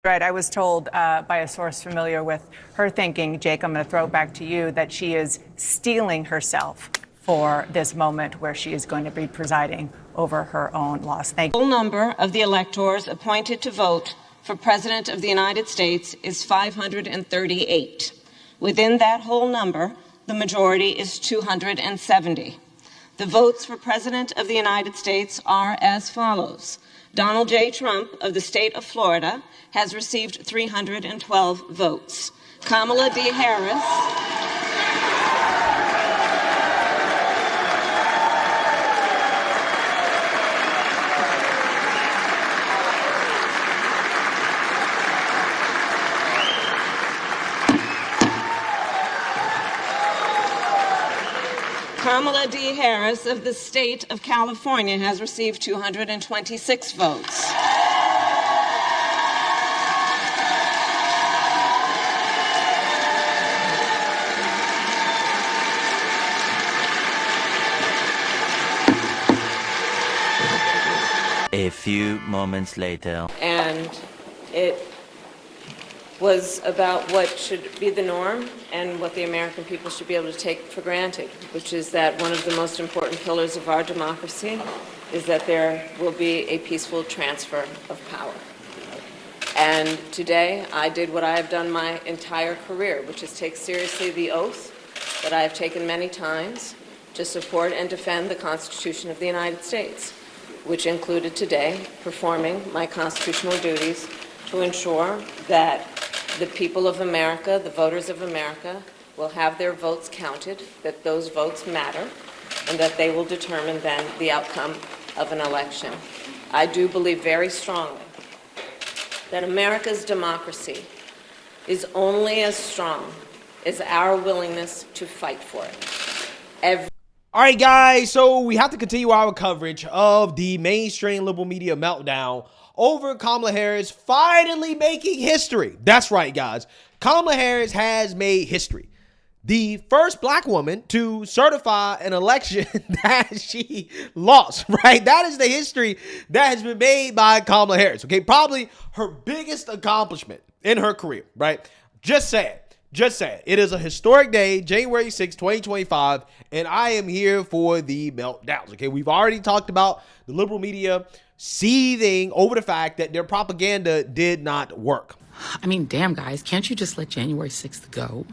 Right. I was told by a source familiar with her thinking, Jake, I'm going to throw it back to you, that she is steeling herself for this moment where she is going to be presiding over her own loss. Thank you. The full number of the electors appointed to vote for President of the United States is 538. Within that whole number, the majority is 270. The votes for President of the United States are as follows. Donald J. Trump of the state of Florida has received 312 votes. Kamala D. Harris Kamala D. Harris of the state of California has received 226 votes. A few moments later. And it was about what should be the norm and what the American people should be able to take for granted, which is that one of the most important pillars of our democracy is that there will be a peaceful transfer of power. And today I did what I have done my entire career, which is take seriously the oath that I have taken many times to support and defend the Constitution of the United States, which included today performing my constitutional duties to ensure that the people of America, the voters of America, will have their votes counted, that those votes matter, and that they will determine then the outcome of an election. I do believe very strongly that America's democracy is only as strong as our willingness to fight for it. All right, guys, so we have to continue our coverage of the mainstream liberal media meltdown over Kamala Harris finally making history. That's right, guys. Kamala Harris has made history. The first black woman to certify an election that she lost, right? That is the history that has been made by Kamala Harris, okay? Probably her biggest accomplishment in her career, right? Just saying. It is a historic day, January 6, 2025, and I am here for the meltdowns, okay? We've already talked about the liberal media seething over the fact that their propaganda did not work. I mean, damn, guys, can't you just let January 6th go?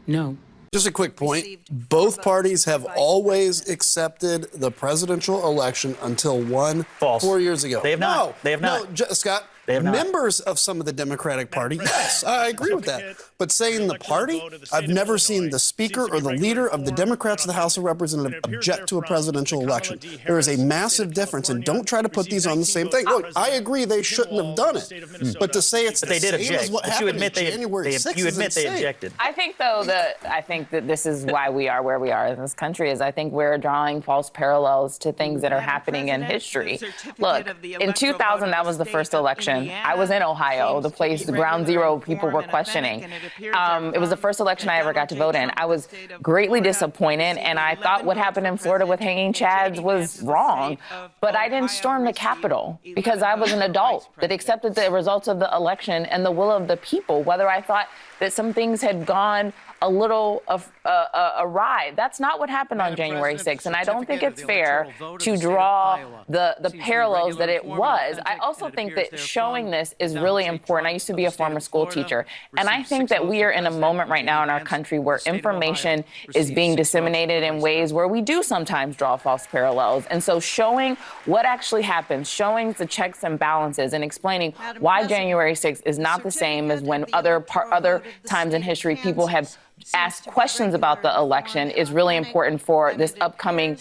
No. Just a quick point. Both parties have always accepted the presidential election until one False. 4 years ago. They have not. No, They have not. No, Scott, They have not. members of some of the Democratic Party, yes, I agree with that. But saying the party, I've never seen the speaker or the leader of the Democrats of the House of Representatives object to a presidential election. There is a massive difference, and don't try to put these on the same thing. Look, I agree they shouldn't have done it, but to say it's the same as what happened in January 6th you is admit they insane. objected. I think, though, that this is why we are where we are in this country, is I think we're drawing false parallels to things that are happening in history. Look, in 2000, that was the first election. I was in Ohio, the place, the ground zero people were questioning. It was the first election I ever got to vote in. I was greatly disappointed, and I thought what happened in Florida with hanging chads was wrong. But I didn't storm the Capitol because I was an adult that accepted the results of the election and the will of the people, whether I thought that some things had gone a little awry. That's not what happened on January 6th, and I don't think it's fair to draw the parallels that it was. I also think that showing this is really important. I used to be a former school teacher, and I think that we are in a moment right now in our country where information is being disseminated in ways where we do sometimes draw false parallels. And so showing what actually happens, showing the checks and balances, and explaining why January 6th is not the same as when other times in history people have asked questions about the election is really important for this upcoming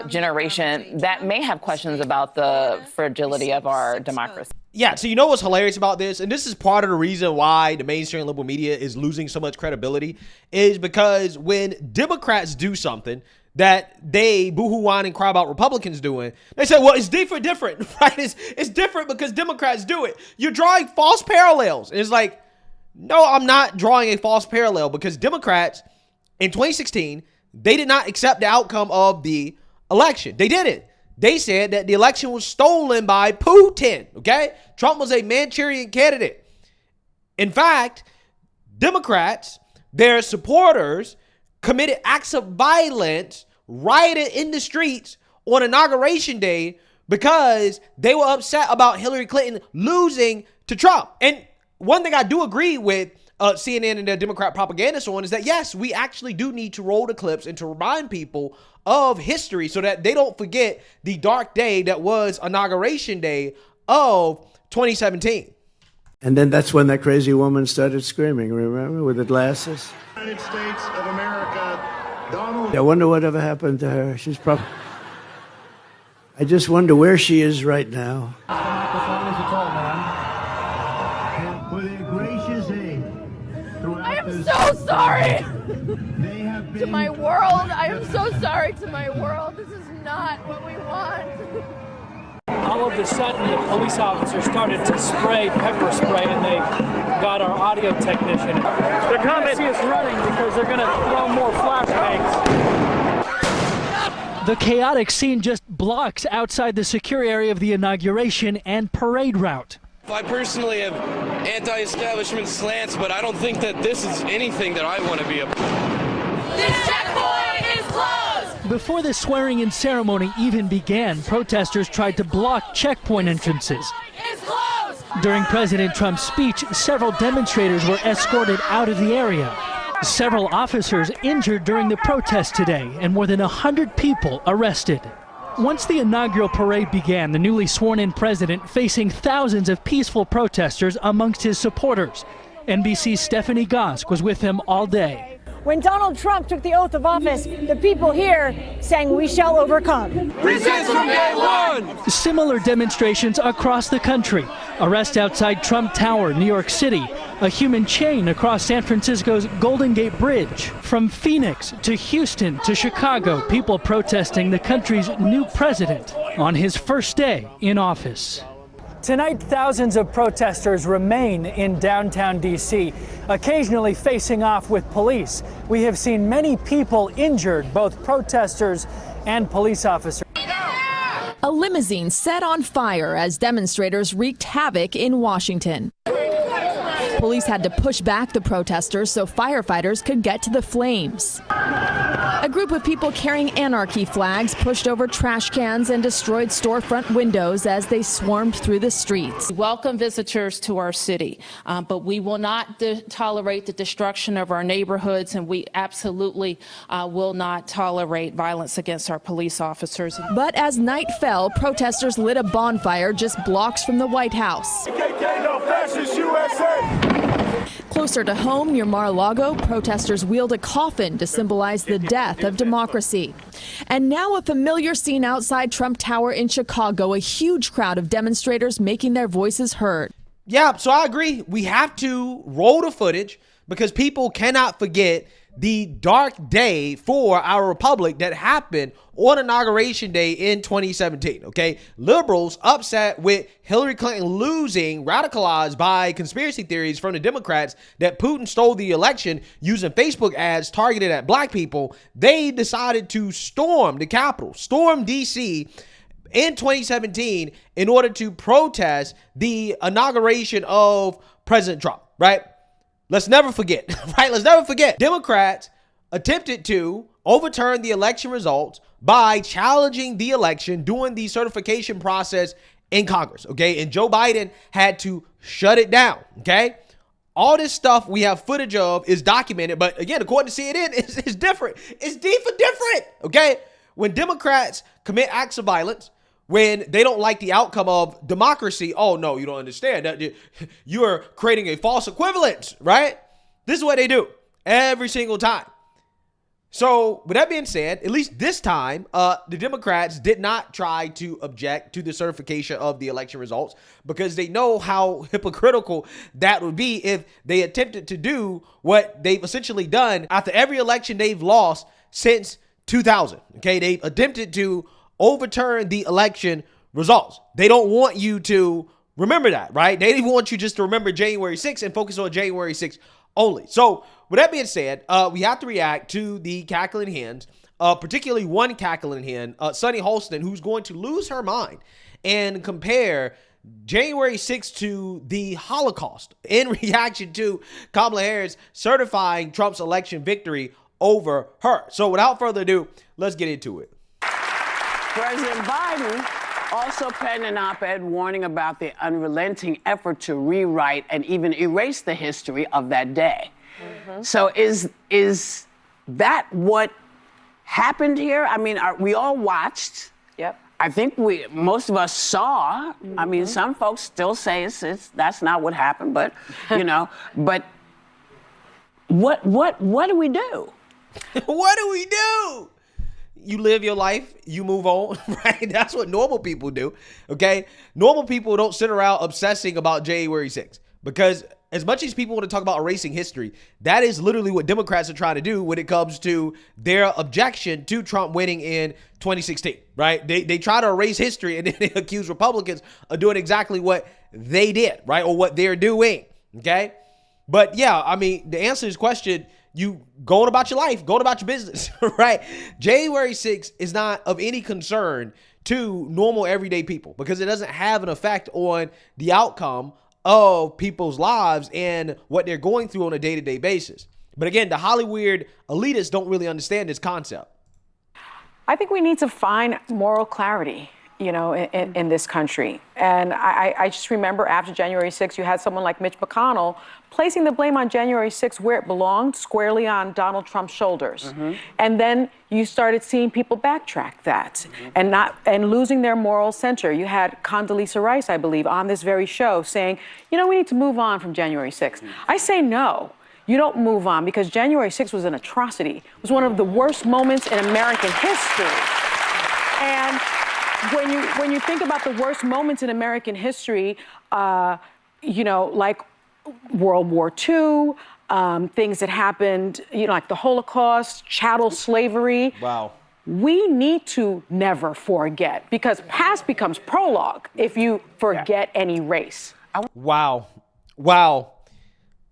generation that may have questions about the fragility of our democracy. Yeah, so you know what's hilarious about this, and this is part of the reason why the mainstream liberal media is losing so much credibility, is because when Democrats do something that they boohoo whine and cry about Republicans doing, they say, well, it's different, right? It's different because Democrats do it. You're drawing false parallels. And it's like, no, I'm not drawing a false parallel, because Democrats in 2016, they did not accept the outcome of the election. They didn't. they said that the election was stolen by Putin, okay? Trump was a Manchurian candidate. In fact, Democrats, their supporters, committed acts of violence, rioted in the streets on Inauguration Day because they were upset about Hillary Clinton losing to Trump. And one thing I do agree with CNN and their Democrat propagandists on is that, yes, we actually do need to roll the clips and to remind people of history so that they don't forget the dark day that was Inauguration Day of 2017. And then that's when that crazy woman started screaming, remember, with the glasses? United States of America, Donald. I wonder whatever happened to her. She's probably... I just wonder where she is right now. With a gracious aid I am so sorry to my world. I am so sorry to my world. This is not what we want. All of a sudden, the police officers started to spray pepper spray, and they got our audio technician. They're coming. See us running because they're going to throw more flashbangs. The chaotic scene just blocks outside the secure area of the inauguration and parade route. I personally have anti-establishment slants, but I don't think that this is anything that I want to be a part of. This checkpoint is closed! Before the swearing-in ceremony even began, protesters tried to block checkpoint entrances. It's closed! During President Trump's speech, several demonstrators were escorted out of the area. Several officers injured during the protest today, and more than 100 people arrested. Once the inaugural parade began, the newly sworn-in president facing thousands of peaceful protesters amongst his supporters. NBC's Stephanie Gosk was with him all day. When Donald Trump took the oath of office, the people here sang, "We shall overcome." Resist from day one! Similar demonstrations across the country. Arrest outside Trump Tower, New York City. A human chain across San Francisco's Golden Gate Bridge. From Phoenix to Houston to Chicago, people protesting the country's new president on his first day in office. Tonight, thousands of protesters remain in downtown D.C., occasionally facing off with police. We have seen many people injured, both protesters and police officers. A limousine set on fire as demonstrators wreaked havoc in Washington. Police had to push back the protesters so firefighters could get to the flames. A group of people carrying anarchy flags pushed over trash cans and destroyed storefront windows as they swarmed through the streets. We welcome visitors to our city, but we will not tolerate the destruction of our neighborhoods, and we absolutely will not tolerate violence against our police officers. But as night fell, protesters lit a bonfire just blocks from the White House. No fascist USA! Closer to home, near Mar-a-Lago, protesters wheeled a coffin to symbolize the death of democracy. And now a familiar scene outside Trump Tower in Chicago, a huge crowd of demonstrators making their voices heard. Yeah, so I agree. We have to roll the footage because people cannot forget the dark day for our republic that happened on Inauguration Day in 2017, okay? Liberals upset with Hillary Clinton losing, radicalized by conspiracy theories from the Democrats that Putin stole the election using Facebook ads targeted at black people. They decided to storm the Capitol, storm DC in 2017 in order to protest the inauguration of President Trump, right? Let's never forget, right? Let's never forget. Democrats attempted to overturn the election results by challenging the election, doing the certification process in Congress, okay? And Joe Biden had to shut it down, okay? All this stuff we have footage of is documented, but again, according to CNN, it's different. It's different, okay? When Democrats commit acts of violence, when they don't like the outcome of democracy, oh no, you don't understand that you're creating a false equivalence, right? This is what they do every single time. So with that being said, at least this time, the Democrats did not try to object to the certification of the election results because they know how hypocritical that would be if they attempted to do what they've essentially done after every election they've lost since 2000. Okay, they've attempted to overturn the election results. They don't want you to remember that, right? They want you just to remember January 6th and focus on January 6th only. So with that being said, we have to react to the cackling hens particularly one cackling hen, Sunny Hostin, who's going to lose her mind and compare January 6th to the Holocaust in reaction to Kamala Harris certifying Trump's election victory over her. So without further ado, let's get into it. President Biden also penned an op-ed warning about the unrelenting effort to rewrite and even erase the history of that day. So is that what happened here? I mean, we all watched. Yep. I think most of us saw. I mean, some folks still say that's not what happened, but but what do we do? What do we do? You live your life, you move on, right? That's what normal people do, okay? Normal people don't sit around obsessing about January 6th because as much as people want to talk about erasing history, that is literally what Democrats are trying to do when it comes to their objection to Trump winning in 2016, right? They try to erase history and then they accuse Republicans of doing exactly what they did, right? Or what they're doing, okay? But yeah, I mean, the answer to this question, you going about your life, going about your business, right? January 6th is not of any concern to normal everyday people because it doesn't have an effect on the outcome of people's lives and what they're going through on a day-to-day basis. But again, the Hollywood elitists don't really understand this concept. I think we need to find moral clarity, in this country. And I just remember after January 6th, you had someone like Mitch McConnell placing the blame on January 6th where it belonged, squarely on Donald Trump's shoulders. And then you started seeing people backtrack that and losing their moral center. You had Condoleezza Rice, I believe, on this very show saying, we need to move on from January 6th. I say no. You don't move on because January 6th was an atrocity. It was one of the worst moments in American history. And when you think about the worst moments in American history, like World War II, things that happened, like the Holocaust, chattel slavery. Wow. We need to never forget because past becomes prologue if you forget any race. Wow.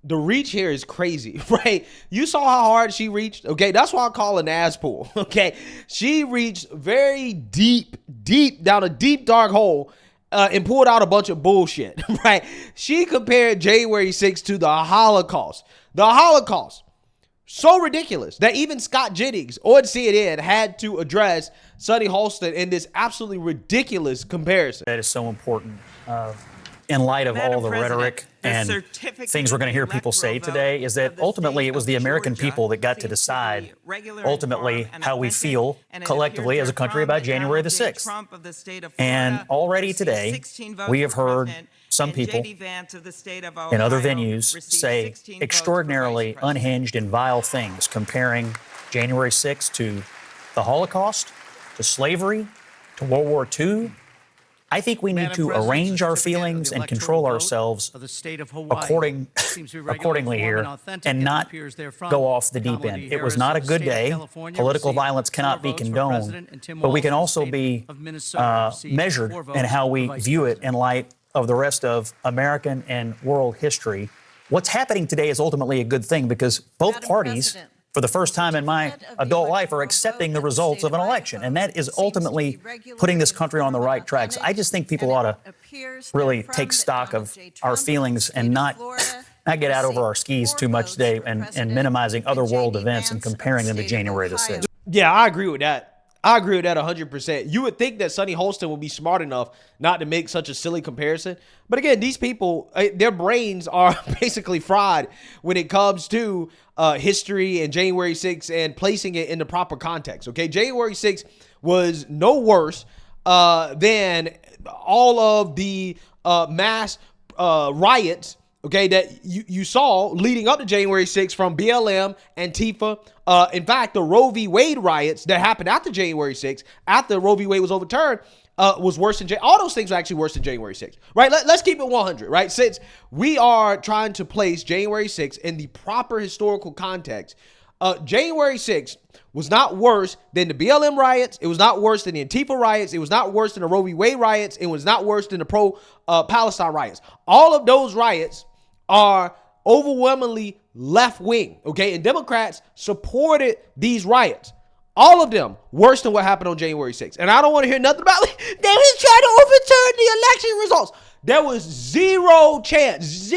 The reach here is crazy, right? You saw how hard she reached, okay? That's why I call an ass pull, okay? She reached very deep down a deep, dark hole and pulled out a bunch of bullshit, right? She compared January 6th to the Holocaust. The Holocaust, so ridiculous that even Scott Jennings on CNN had to address Sunny Hostin in this absolutely ridiculous comparison. That is so important. In light of all the rhetoric and things we're going to hear people say today, is that ultimately it was the American people that got to decide ultimately how we feel collectively as a country about January the 6th. And already today, we have heard some people in other venues say extraordinarily unhinged and vile things, comparing January 6th to the Holocaust, to slavery, to World War II. I think we need to arrange our feelings and control ourselves accordingly here and not go off the deep end. It was not a good day. Political violence cannot be condoned, but we can also be measured in how we view it in light of the rest of American and world history. What's happening today is ultimately a good thing because both parties, for the first time in my adult life, are accepting the results of an election. And that is ultimately putting this country on the right tracks. I just think people ought to really take stock of our feelings and not get out over our skis too much today and minimizing other world events and comparing them to January the 6th. Yeah, I agree with that. I agree with that 100%. You would think that Sunny Hostin would be smart enough not to make such a silly comparison. But again, these people, their brains are basically fried when it comes to history and January 6th and placing it in the proper context. Okay, January 6th was no worse than all of the mass riots, okay, that you saw leading up to January 6th from BLM, Antifa. In fact, the Roe v. Wade riots that happened after January 6th, after Roe v. Wade was overturned, was worse than all those things were actually worse than January 6th, right? Let's keep it 100, right? Since we are trying to place January 6th in the proper historical context, January 6th was not worse than the BLM riots. It was not worse than the Antifa riots. It was not worse than the Roe v. Wade riots. It was not worse than the pro-Palestine riots. All of those riots are overwhelmingly left-wing, okay? And Democrats supported these riots. All of them worse than what happened on January 6th. And I don't want to hear nothing about it. They was trying to overturn the election results. There was zero chance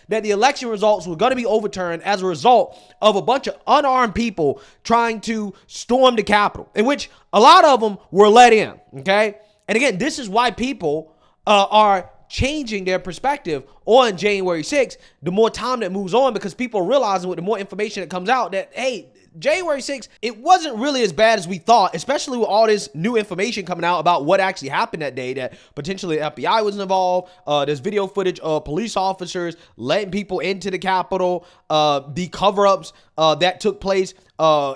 that the election results were going to be overturned as a result of a bunch of unarmed people trying to storm the Capitol, in which a lot of them were let in, okay? And again, this is why people are changing their perspective on January 6th the more time that moves on, because people are realizing with the more information that comes out that, hey, January 6th, it wasn't really as bad as we thought, especially with all this new information coming out about what actually happened that day, that potentially the FBI was involved. There's video footage of police officers letting people into the Capitol, the cover-ups that took place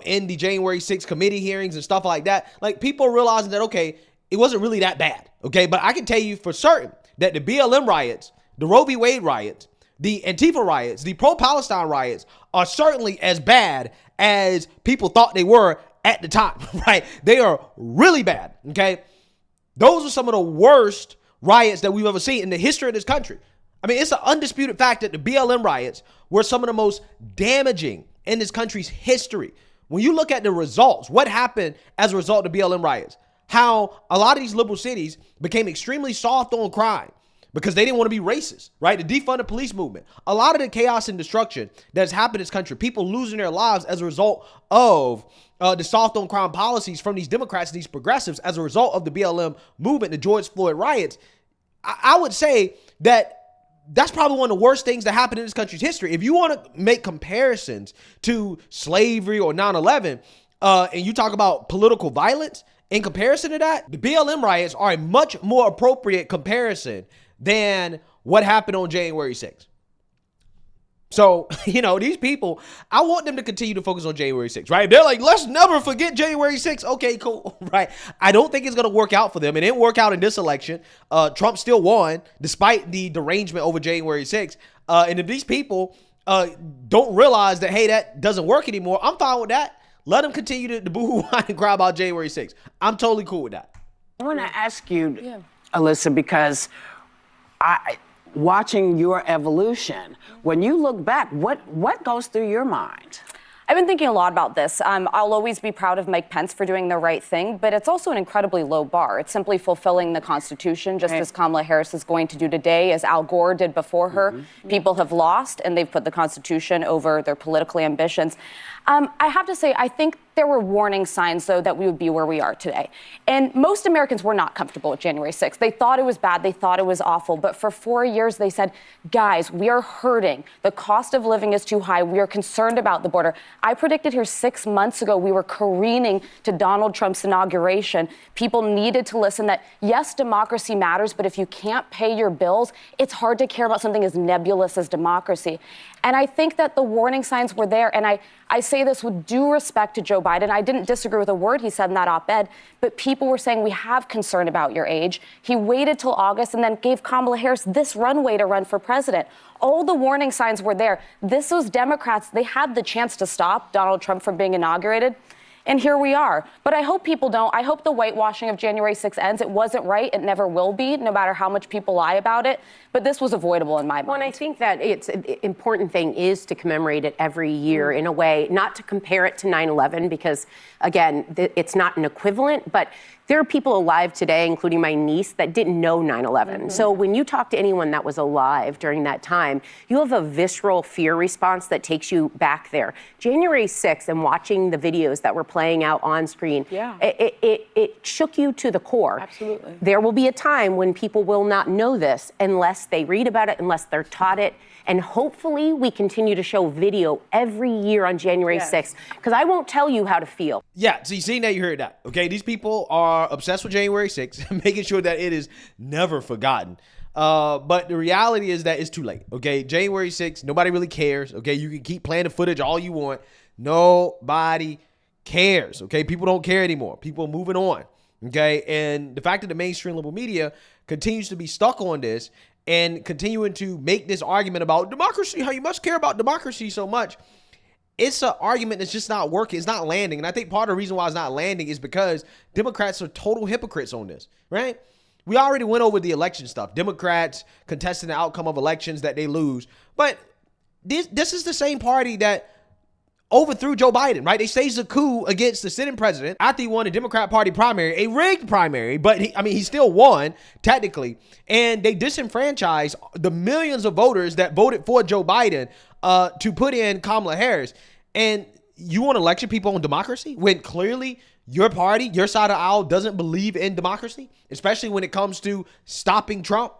in the January 6th committee hearings and stuff like that. Like, people are realizing that, okay, it wasn't really that bad, okay? But I can tell you for certain that the BLM riots, the Roe v. Wade riots, the Antifa riots, the pro-Palestine riots are certainly as bad as people thought they were at the time, right? They are really bad, okay? Those are some of the worst riots that we've ever seen in the history of this country. I mean, it's an undisputed fact that the BLM riots were some of the most damaging in this country's history. When you look at the results, what happened as a result of the BLM riots, how a lot of these liberal cities became extremely soft on crime because they didn't want to be racist, right? The defund the police movement, a lot of the chaos and destruction that's happened in this country, people losing their lives as a result of the soft on crime policies from these Democrats, these progressives, as a result of the BLM movement, the George Floyd riots. I would say that that's probably one of the worst things that happened in this country's history. If you want to make comparisons to slavery or 9/11, and you talk about political violence in comparison to that, the BLM riots are a much more appropriate comparison than what happened on January 6th. So, you know, these people, I want them to continue to focus on January 6th, right? They're like, let's never forget January 6th. Okay, cool, right? I don't think it's going to work out for them. It didn't work out in this election. Trump still won despite the derangement over January 6th. And if these people don't realize that, hey, that doesn't work anymore, I'm fine with that. Let them continue to boo-hoo and cry about January 6th. I'm totally cool with that. I want to ask you, Alyssa, because watching your evolution, when you look back, what goes through your mind? I've been thinking a lot about this. I'll always be proud of Mike Pence for doing the right thing, but it's also an incredibly low bar. It's simply fulfilling the Constitution, just as Kamala Harris is going to do today, as Al Gore did before her. People have lost, and they've put the Constitution over their political ambitions. I have to say, I think there were warning signs, though, that we would be where we are today. And most Americans were not comfortable with January 6th. They thought it was bad. They thought it was awful. But for 4 years, they said, guys, we are hurting. The cost of living is too high. We are concerned about the border. I predicted here 6 months ago we were careening to Donald Trump's inauguration. People needed to listen that, yes, democracy matters, but if you can't pay your bills, it's hard to care about something as nebulous as democracy. And I think that the warning signs were there. And I say this with due respect to Joe Biden. I didn't disagree with a word he said in that op-ed, but people were saying, we have concern about your age. He waited till August and then gave Kamala Harris this runway to run for president. All the warning signs were there. Those Democrats, they had the chance to stop Donald Trump from being inaugurated. And here we are. But I hope people don't. I hope the whitewashing of January 6th ends. It wasn't right. It never will be, no matter how much people lie about it. But this was avoidable in my mind. Well, and I think that it's an important thing is to commemorate it every year in a way, not to compare it to 9/11, because, again, it's not an equivalent. But there are people alive today, including my niece, that didn't know 9/11. So when you talk to anyone that was alive during that time, you have a visceral fear response that takes you back there. January 6th and watching the videos that were playing out on screen, it shook you to the core. Absolutely. There will be a time when people will not know this unless they read about it, unless they're taught it. And hopefully we continue to show video every year on January 6th, because I won't tell you how to feel. Yeah, so you see that, you heard that. Okay, these people are obsessed with January 6th, making sure that it is never forgotten. But the reality is that it's too late. Okay, January 6th, nobody really cares. Okay, you can keep playing the footage all you want. Nobody cares. Okay, people don't care anymore. People are moving on. Okay, and the fact that the mainstream liberal media continues to be stuck on this and continuing to make this argument about democracy, how you must care about democracy so much, it's an argument that's just not working. It's not landing. And I think part of the reason why it's not landing is because Democrats are total hypocrites on this, right? We already went over the election stuff. Democrats contesting the outcome of elections that they lose. But this is the same party that overthrew Joe Biden, right? They staged a coup against the sitting president after he won a Democrat Party primary, a rigged primary, but he still won technically. And they disenfranchised the millions of voters that voted for Joe Biden to put in Kamala Harris. And you want to lecture people on democracy when clearly your party, your side of the aisle doesn't believe in democracy, especially when it comes to stopping Trump.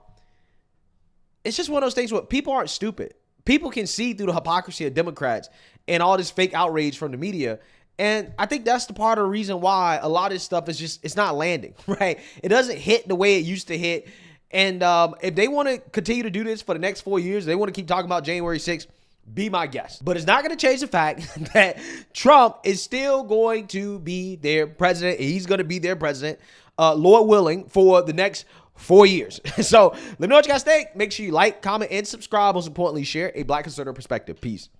It's just one of those things where people aren't stupid. People can see through the hypocrisy of Democrats and all this fake outrage from the media. And I think that's the part of the reason why a lot of this stuff is just, it's not landing, right? It doesn't hit the way it used to hit. And if they want to continue to do this for the next 4 years, they want to keep talking about January 6th, be my guest. But it's not going to change the fact that Trump is still going to be their president. He's going to be their president, Lord willing, for the next 4 years. So let me know what you guys think. Make sure you like, comment, and subscribe. Most importantly, share a Black conservative perspective. Peace.